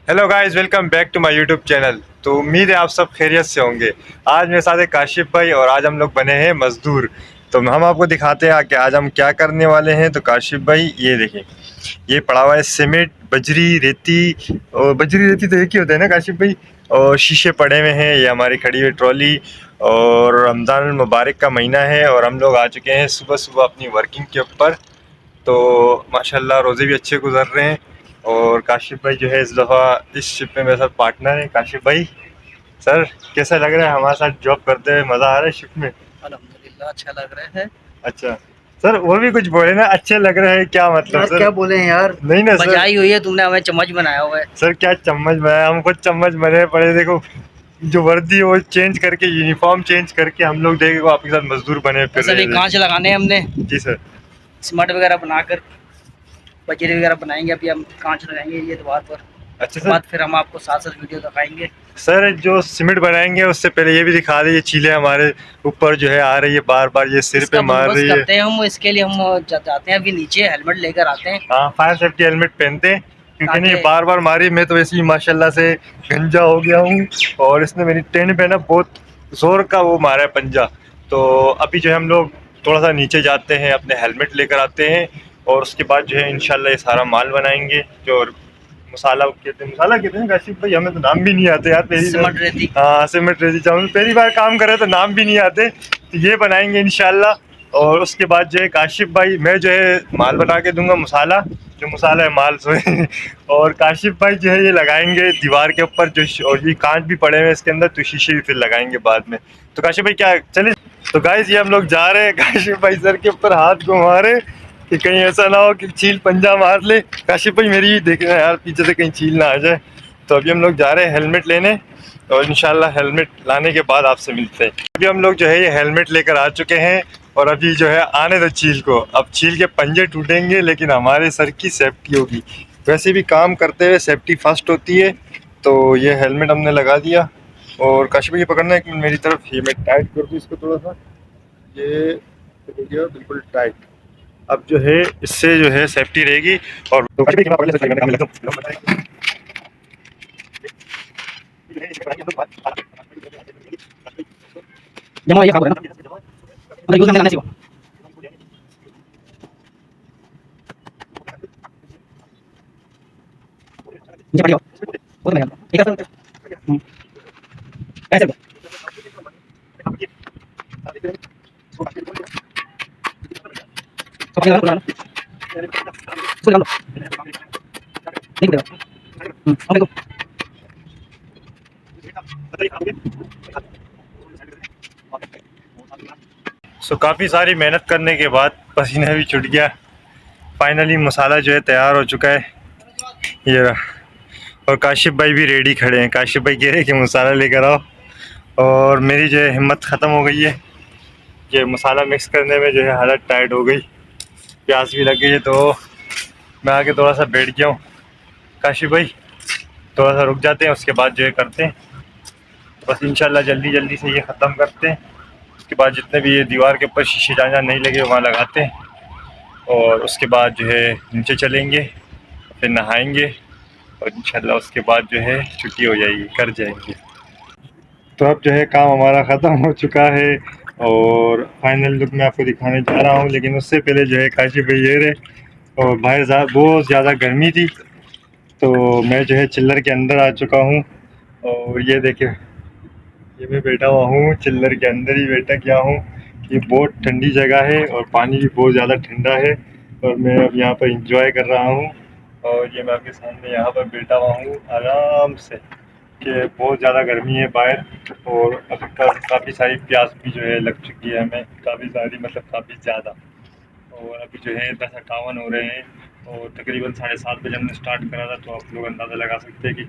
Hello guys, welcome back to my YouTube channel. तो उम्मीद है आप सब खैरियत से होंगे। आज मेरे साथ है काशिफ भाई और आज हम लोग बने हैं मजदूर। तो हम आपको दिखाते हैं कि आज हम क्या करने वाले हैं। तो काशिफ भाई ये देखिए, ये पड़ा हुआ है सीमेंट, बजरी, रेती। और बजरी रेती तो एक ही होता है ना काशिफ भाई। और शीशे पड़े हुए हैं, ये हमारी खड़ी हुई ट्रॉली। और रमज़ान मुबारक का महीना है और हम लोग आ चुके हैं सुबह सुबह अपनी वर्किंग के ऊपर। तो माशाल्लाह रोज़े भी अच्छे गुजर रहे हैं। और काशिफ भाई जो है इस दफ़ा इस शिप में मेरे साथ पार्टनर है। काशिफ भाई सर, कैसा लग रहा है हमारे साथ जॉब करते हुए? मज़ा आ रहा है शिप में? अल्हम्दुलिल्लाह अच्छा लग रहा है। अच्छा सर, वो भी कुछ बोले ना, अच्छे लग रहे हैं क्या मतलब यार सर? क्या बोले हैं यार, नहीं ना सर। बजाई हुई है तुमने, हमें चम्मच बनाया हुआ है। सर क्या चम्मच बनाया, हम खुद चम्मच बने पड़े। देखो जो वर्दी है वो चेंज करके, यूनिफॉर्म चेंज करके हम लोग देखो आपके साथ मजदूर बने फिर बस रहे अभी हैं। कांच लगाने हैं हमने, जी सर। सिमट वगैरह बनाकर बजरी वगैरह बनाएंगे। अभी हम कांच लगाएंगे ये द्वार पर, अच्छा उसके सर। बाद फिर हम आपको साथ साथ वीडियो दिखाएंगे। सर जो सीमेंट बनाएंगे उससे पहले ये भी दिखा दे, ये चीलें हमारे ऊपर जो है आ रही है बार बार, ये सिर पे इसका मार बंदोबस्त रही है। करते हैं हम, इसके लिए हम जाते हैं अभी नीचे, हेलमेट लेकर आते हैं हाँ, फायर सेफ्टी हेलमेट पहनते हैं क्योंकि नहीं ताकि बार बार मारी। मैं तो वैसे ही माशाल्लाह से गंजा हो गया हूँ और इसने मेरी टेंट पे ना बहुत जोर का वो मारा है पंजा। तो अभी जो है हम लोग थोड़ा सा नीचे जाते हैं, अपने हेलमेट लेकर आते हैं और उसके बाद जो है इंशाल्लाह ये सारा माल बनाएंगे। जो मसाला कहते हैं काशिफ भाई, हमें तो नाम भी नहीं आते यार पहली सिमट रेती। बार। हाँ, सिमट रेती चावल पहली बार काम कर रहे तो नाम भी नहीं आते। तो ये बनाएंगे इंशाल्लाह। और उसके बाद जो है काशिफ भाई, मैं जो है माल बना के दूंगा, मसाला जो मसाला है माल सो और काशिफ भाई जो है ये लगाएंगे दीवार के ऊपर जो और ये कांच भी पड़े हुए हैं इसके अंदर, तो शीशे भी फिर लगाएंगे बाद में। तो काशिफ भाई क्या चले। तो गाइस ये हम लोग जा रहे हैं, काशिफ भाई सर के ऊपर हाथ घुमा रहे कि कहीं ऐसा ना हो कि चील पंजा मार ले। काशिफ भाई मेरी भी देखना यार पीछे से कहीं चील ना आ जाए। तो अभी हम लोग जा रहे हैं हेलमेट लेने और इंशाल्लाह हेलमेट लाने के बाद आपसे मिलते हैं। अभी हम लोग जो है ये हेलमेट लेकर आ चुके हैं और अभी जो है आने दो चील को। अब चील के पंजे टूटेंगे लेकिन हमारे सर की सेफ्टी होगी। वैसे भी काम करते हुए सेफ्टी फर्स्ट होती है। तो ये हेलमेट हमने लगा दिया और काशिफ भाई ये पकड़ना है एक मिनट मेरी तरफ, ये मैं टाइट कर दूँ इसको थोड़ा सा। ये हो गया बिल्कुल टाइट। अब जो है इससे जो है सेफ्टी रहेगी। और तो काशिफ भाई कितना पकड़ ले सकते हैं, मैं काम लेता जमा ये खा रहे ना, मतलब यूज में लाने से हुआ नीचे पड़ी हो वो तो मैं जानता हूं। एक तरफ कैसे तो अपने वाला उसको डाल दो, देख दो। अब देखो सो काफ़ी सारी मेहनत करने के बाद पसीना भी छूट गया। फाइनली मसाला जो है तैयार हो चुका है, ये रहा। और काशिफ भाई भी रेडी खड़े हैं। काशिफ भाई कह रहे हैं कि मसाला लेकर आओ और मेरी जो है हिम्मत ख़त्म हो गई है। ये मसाला मिक्स करने में जो है हालत टाइट हो गई, प्यास भी लग गई है। तो मैं आके थोड़ा सा बैठ गया हूँ। काशिफ भाई थोड़ा सा रुक जाते हैं, उसके बाद जो है करते हैं। बस इंशाल्लाह जल्दी जल्दी से ये ख़त्म करते हैं। उसके बाद जितने भी ये दीवार के ऊपर शीशे जहाँ नहीं लगे वहाँ लगाते हैं और उसके बाद जो है नीचे चलेंगे, फिर नहाएंगे और इंशाल्लाह उसके बाद जो है छुट्टी हो जाएगी, कर जाएंगे। तो अब जो है काम हमारा ख़त्म हो चुका है और फाइनल लुक मैं आपको दिखाने जा रहा हूँ। लेकिन उससे पहले जो है काशिफ भाई ये रहे और बाहर बहुत ज़्यादा गर्मी थी तो मैं जो है चिल्लर के अंदर आ चुका हूँ। और ये देखिए, ये मैं बैठा हुआ हूँ चिल्लर के अंदर ही बैठा गया हूँ। ये बहुत ठंडी जगह है और पानी भी बहुत ज़्यादा ठंडा है और मैं अब यहाँ पर इंजॉय कर रहा हूँ। और ये मैं आपके सामने यहाँ पर बैठा हुआ हूँ आराम से कि बहुत ज़्यादा गर्मी है बाहर। और अब काफ़ी सारी प्यास भी जो है लग चुकी है हमें, काफ़ी सारी मतलब काफ़ी ज़्यादा। और अभी जो है 10:51 हो रहे हैं और तकरीबन 7:30 बजे हमने स्टार्ट करा था। तो आप लोग अंदाज़ा लगा सकते हैं कि